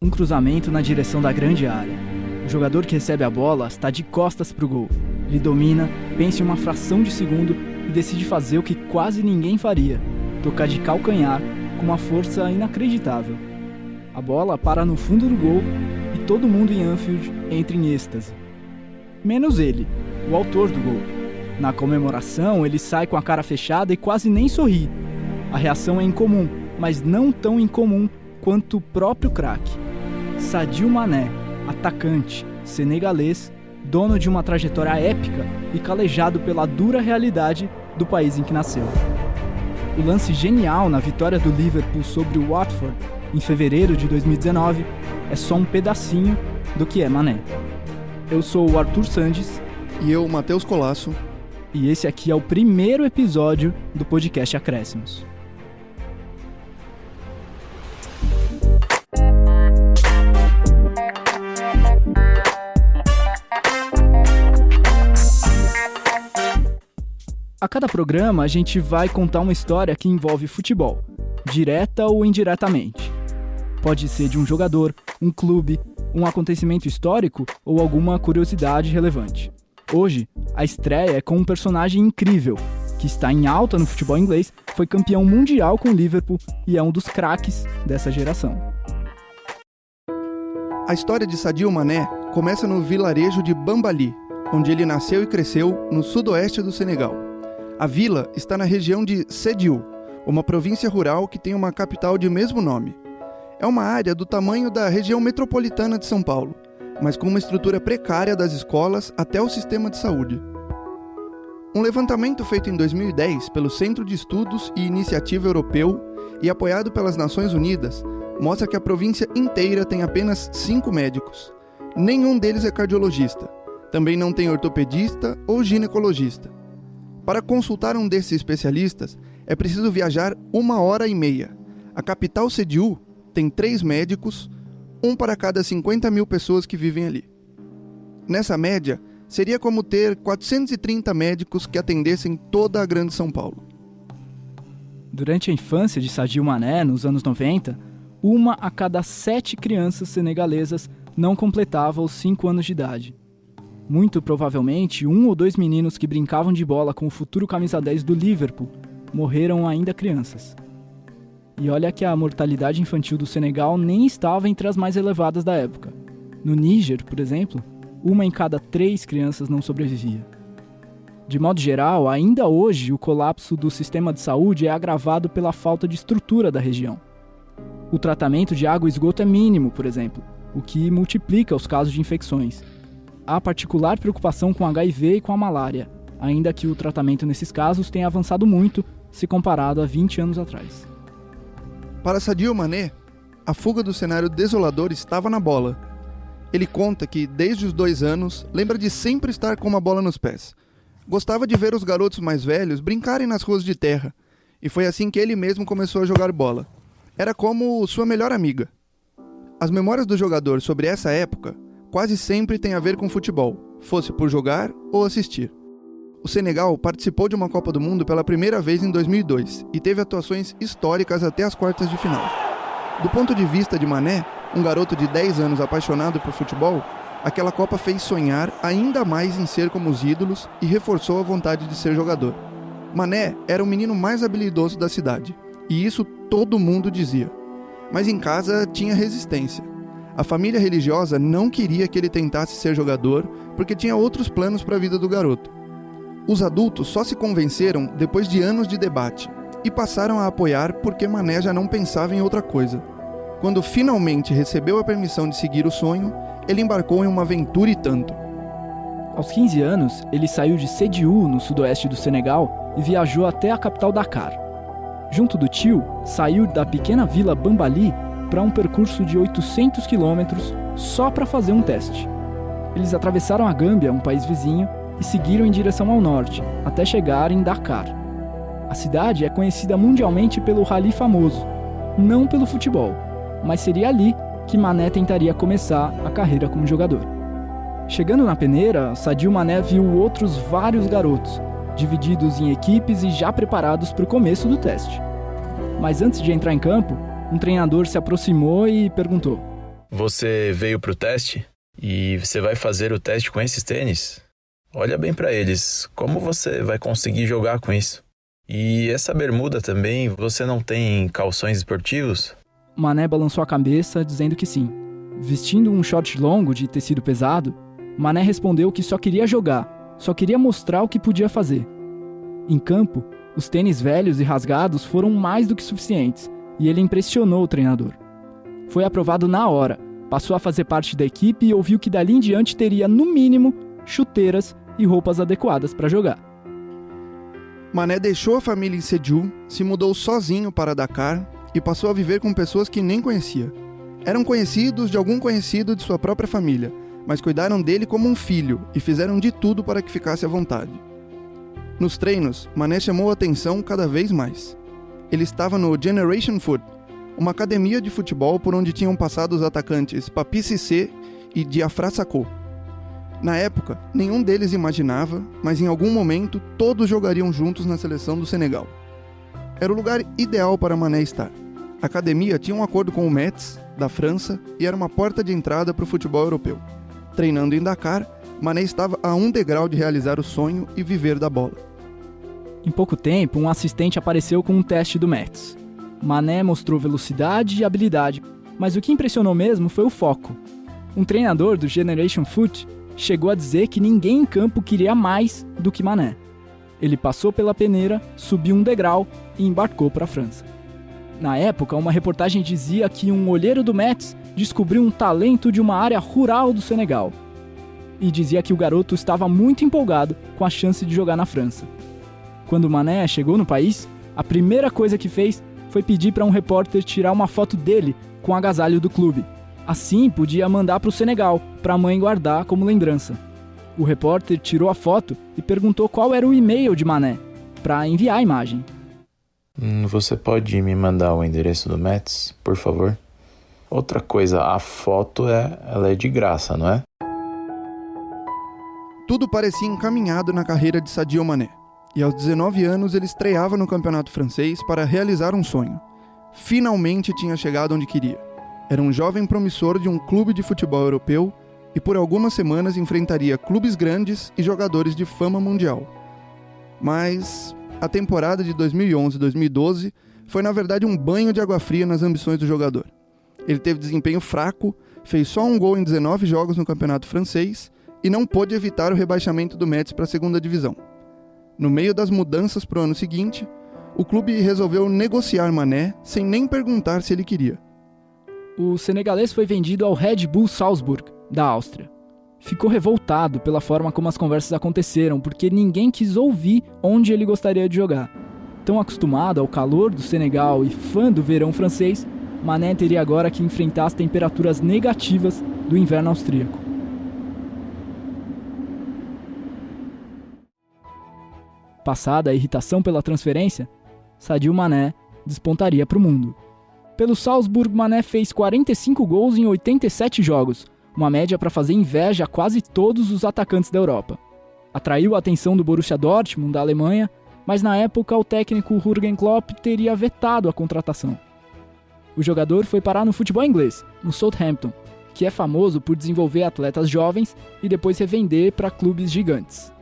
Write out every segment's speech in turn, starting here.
Um cruzamento na direção da grande área. O jogador que recebe a bola está de costas para o gol. Ele domina, pensa em uma fração de segundo e decide fazer o que quase ninguém faria: tocar de calcanhar com uma força inacreditável. A bola para no fundo do gol e todo mundo em Anfield entra em êxtase. Menos ele, o autor do gol. Na comemoração, ele sai com a cara fechada e quase nem sorri. A reação é incomum, mas não tão incomum quanto o próprio craque. Sadio Mané, atacante, senegalês, dono de uma trajetória épica e calejado pela dura realidade do país em que nasceu. O lance genial na vitória do Liverpool sobre o Watford em fevereiro de 2019 é só um pedacinho do que é Mané. Eu sou o Arthur Sandes. E eu, Matheus Colasso. E esse aqui é o primeiro episódio do podcast Acréscimos. A cada programa, a gente vai contar uma história que envolve futebol, direta ou indiretamente. Pode ser de um jogador, um clube, um acontecimento histórico ou alguma curiosidade relevante. Hoje, a estreia é com um personagem incrível, que está em alta no futebol inglês, foi campeão mundial com o Liverpool e é um dos craques dessa geração. A história de Sadio Mané começa no vilarejo de Bambali, onde ele nasceu e cresceu no sudoeste do Senegal. A vila está na região de Sédhiou, uma província rural que tem uma capital de mesmo nome. É uma área do tamanho da região metropolitana de São Paulo, mas com uma estrutura precária das escolas até o sistema de saúde. Um levantamento feito em 2010 pelo Centro de Estudos e Iniciativa Europeu e apoiado pelas Nações Unidas mostra que a província inteira tem apenas 5 médicos. Nenhum deles é cardiologista. Também não tem ortopedista ou ginecologista. Para consultar um desses especialistas, é preciso viajar 1h30. A capital Sédhiou tem 3 médicos, um para cada 50 mil pessoas que vivem ali. Nessa média, seria como ter 430 médicos que atendessem toda a grande São Paulo. Durante a infância de Sadio Mané, nos anos 90, 1 a cada 7 crianças senegalesas não completava os 5 anos de idade. Muito provavelmente, 1 ou 2 meninos que brincavam de bola com o futuro camisa 10 do Liverpool morreram ainda crianças. E olha que a mortalidade infantil do Senegal nem estava entre as mais elevadas da época. No Níger, por exemplo, 1 em cada 3 crianças não sobrevivia. De modo geral, ainda hoje o colapso do sistema de saúde é agravado pela falta de estrutura da região. O tratamento de água e esgoto é mínimo, por exemplo, o que multiplica os casos de infecções. Há particular preocupação com HIV e com a malária, ainda que o tratamento nesses casos tenha avançado muito se comparado a 20 anos atrás. Para Sadio Mané, a fuga do cenário desolador estava na bola. Ele conta que, desde os 2 anos, lembra de sempre estar com uma bola nos pés. Gostava de ver os garotos mais velhos brincarem nas ruas de terra, e foi assim que ele mesmo começou a jogar bola. Era como sua melhor amiga. As memórias do jogador sobre essa época quase sempre tem a ver com futebol, fosse por jogar ou assistir. O Senegal participou de uma Copa do Mundo pela primeira vez em 2002 e teve atuações históricas até as quartas de final. Do ponto de vista de Mané, um garoto de 10 anos apaixonado por futebol, aquela Copa fez sonhar ainda mais em ser como os ídolos e reforçou a vontade de ser jogador. Mané era o menino mais habilidoso da cidade, e isso todo mundo dizia. Mas em casa tinha resistência. A família religiosa não queria que ele tentasse ser jogador porque tinha outros planos para a vida do garoto. Os adultos só se convenceram depois de anos de debate e passaram a apoiar porque Mané já não pensava em outra coisa. Quando finalmente recebeu a permissão de seguir o sonho, ele embarcou em uma aventura e tanto. Aos 15 anos, ele saiu de Sédhiou, no sudoeste do Senegal, e viajou até a capital Dakar. Junto do tio, saiu da pequena vila Bambali para um percurso de 800 quilômetros só para fazer um teste. Eles atravessaram a Gâmbia, um país vizinho, e seguiram em direção ao norte, até chegar em Dakar. A cidade é conhecida mundialmente pelo rally famoso, não pelo futebol, mas seria ali que Mané tentaria começar a carreira como jogador. Chegando na peneira, Sadio Mané viu outros vários garotos, divididos em equipes e já preparados para o começo do teste. Mas antes de entrar em campo, um treinador se aproximou e perguntou: Você veio pro teste e você vai fazer o teste com esses tênis? Olha bem para eles, como você vai conseguir jogar com isso? E essa bermuda também, você não tem calções esportivos? Mané balançou a cabeça, dizendo que sim. Vestindo um short longo de tecido pesado, Mané respondeu que só queria jogar, só queria mostrar o que podia fazer. Em campo, os tênis velhos e rasgados foram mais do que suficientes, e ele impressionou o treinador. Foi aprovado na hora, passou a fazer parte da equipe e ouviu que dali em diante teria, no mínimo, chuteiras e roupas adequadas para jogar. Mané deixou a família em Sédhiou, se mudou sozinho para Dakar e passou a viver com pessoas que nem conhecia. Eram conhecidos de algum conhecido de sua própria família, mas cuidaram dele como um filho e fizeram de tudo para que ficasse à vontade. Nos treinos, Mané chamou a atenção cada vez mais. Ele estava no Generation Foot, uma academia de futebol por onde tinham passado os atacantes Papi Cissé e Diafra Sakho. Na época, nenhum deles imaginava, mas em algum momento todos jogariam juntos na seleção do Senegal. Era o lugar ideal para Mané estar. A academia tinha um acordo com o Metz, da França, e era uma porta de entrada para o futebol europeu. Treinando em Dakar, Mané estava a um degrau de realizar o sonho e viver da bola. Em pouco tempo, um assistente apareceu com um teste do Metz. Mané mostrou velocidade e habilidade, mas o que impressionou mesmo foi o foco. Um treinador do Generation Foot chegou a dizer que ninguém em campo queria mais do que Mané. Ele passou pela peneira, subiu um degrau e embarcou para a França. Na época, uma reportagem dizia que um olheiro do Metz descobriu um talento de uma área rural do Senegal. E dizia que o garoto estava muito empolgado com a chance de jogar na França. Quando Mané chegou no país, a primeira coisa que fez foi pedir para um repórter tirar uma foto dele com o agasalho do clube. Assim, podia mandar para o Senegal, para a mãe guardar como lembrança. O repórter tirou a foto e perguntou qual era o e-mail de Mané, para enviar a imagem. Você pode me mandar o endereço do Metz, por favor? Outra coisa, a foto ela é de graça, não é? Tudo parecia encaminhado na carreira de Sadio Mané. E aos 19 anos ele estreava no campeonato francês para realizar um sonho. Finalmente tinha chegado onde queria. Era um jovem promissor de um clube de futebol europeu e por algumas semanas enfrentaria clubes grandes e jogadores de fama mundial. Mas a temporada de 2011-2012 foi na verdade um banho de água fria nas ambições do jogador. Ele teve desempenho fraco, fez só um gol em 19 jogos no campeonato francês e não pôde evitar o rebaixamento do Metz para a segunda divisão. No meio das mudanças para o ano seguinte, o clube resolveu negociar Mané sem nem perguntar se ele queria. O senegalês foi vendido ao Red Bull Salzburg, da Áustria. Ficou revoltado pela forma como as conversas aconteceram, porque ninguém quis ouvir onde ele gostaria de jogar. Tão acostumado ao calor do Senegal e fã do verão francês, Mané teria agora que enfrentar as temperaturas negativas do inverno austríaco. Passada a irritação pela transferência, Sadio Mané despontaria para o mundo. Pelo Salzburg, Mané fez 45 gols em 87 jogos, uma média para fazer inveja a quase todos os atacantes da Europa. Atraiu a atenção do Borussia Dortmund, da Alemanha, mas na época o técnico Jürgen Klopp teria vetado a contratação. O jogador foi parar no futebol inglês, no Southampton, que é famoso por desenvolver atletas jovens e depois revender para clubes gigantes.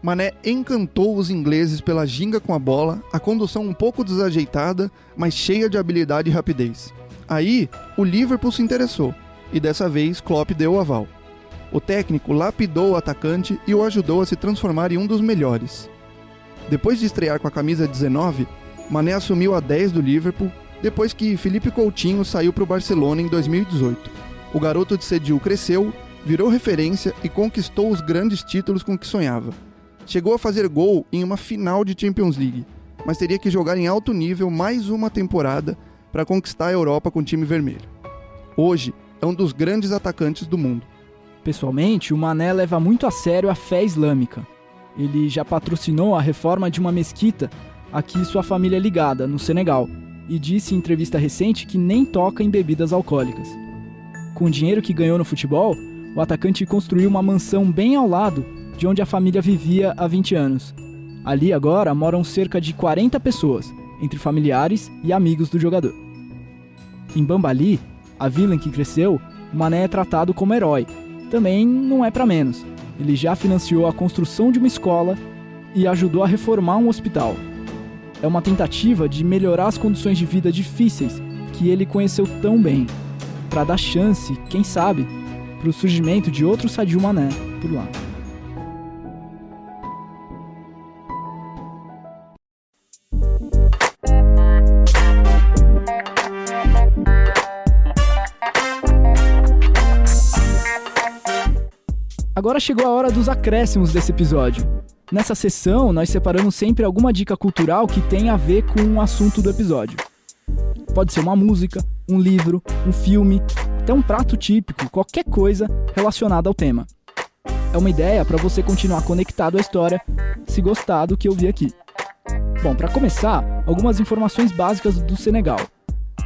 Mané encantou os ingleses pela ginga com a bola, a condução um pouco desajeitada, mas cheia de habilidade e rapidez. Aí, o Liverpool se interessou, e dessa vez Klopp deu o aval. O técnico lapidou o atacante e o ajudou a se transformar em um dos melhores. Depois de estrear com a camisa 19, Mané assumiu a 10 do Liverpool, depois que Philippe Coutinho saiu para o Barcelona em 2018. O garoto de Sédhiou cresceu, virou referência e conquistou os grandes títulos com que sonhava. Chegou a fazer gol em uma final de Champions League, mas teria que jogar em alto nível mais uma temporada para conquistar a Europa com o time vermelho. Hoje, é um dos grandes atacantes do mundo. Pessoalmente, o Mané leva muito a sério a fé islâmica. Ele já patrocinou a reforma de uma mesquita a que sua família é ligada, no Senegal, e disse em entrevista recente que nem toca em bebidas alcoólicas. Com o dinheiro que ganhou no futebol, o atacante construiu uma mansão bem ao lado de onde a família vivia há 20 anos. Ali agora moram cerca de 40 pessoas, entre familiares e amigos do jogador. Em Bambali, A vila em que cresceu, Mané é tratado como herói. Também não é para menos. Ele já financiou a construção de uma escola e ajudou a reformar um hospital. É uma tentativa de melhorar as condições de vida difíceis que ele conheceu tão bem, para dar chance, quem sabe, para o surgimento de outro Sadio Mané por lá. Agora chegou a hora dos acréscimos desse episódio. Nessa sessão, nós separamos sempre alguma dica cultural que tem a ver com o assunto do episódio. Pode ser uma música, um livro, um filme, até um prato típico, qualquer coisa relacionada ao tema. É uma ideia para você continuar conectado à história, se gostar do que eu vi aqui. Bom, para começar, algumas informações básicas do Senegal.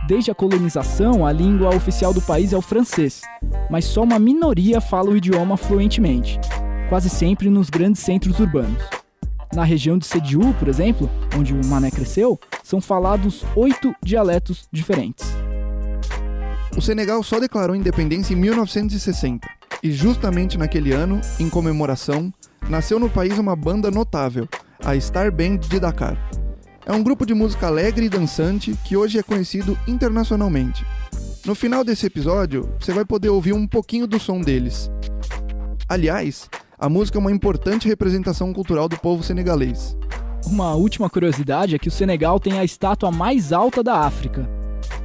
Desde a colonização, a língua oficial do país é o francês, mas só uma minoria fala o idioma fluentemente, quase sempre nos grandes centros urbanos. Na região de Sédhiou, por exemplo, onde o Mané cresceu, são falados 8 dialetos diferentes. O Senegal só declarou independência em 1960, e justamente naquele ano, em comemoração, nasceu no país uma banda notável, a Star Band de Dakar. É um grupo de música alegre e dançante que hoje é conhecido internacionalmente. No final desse episódio, você vai poder ouvir um pouquinho do som deles. Aliás, a música é uma importante representação cultural do povo senegalês. Uma última curiosidade é que o Senegal tem a estátua mais alta da África.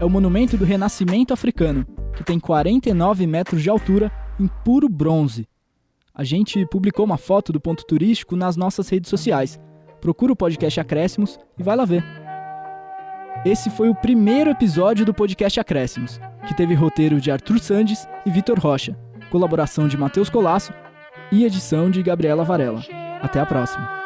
É o Monumento do Renascimento Africano, que tem 49 metros de altura em puro bronze. A gente publicou uma foto do ponto turístico nas nossas redes sociais. Procura o podcast Acréscimos e vai lá ver. Esse foi o primeiro episódio do podcast Acréscimos, que teve roteiro de Arthur Sandes e Vitor Rocha, colaboração de Matheus Colasso e edição de Gabriela Varela. Até a próxima.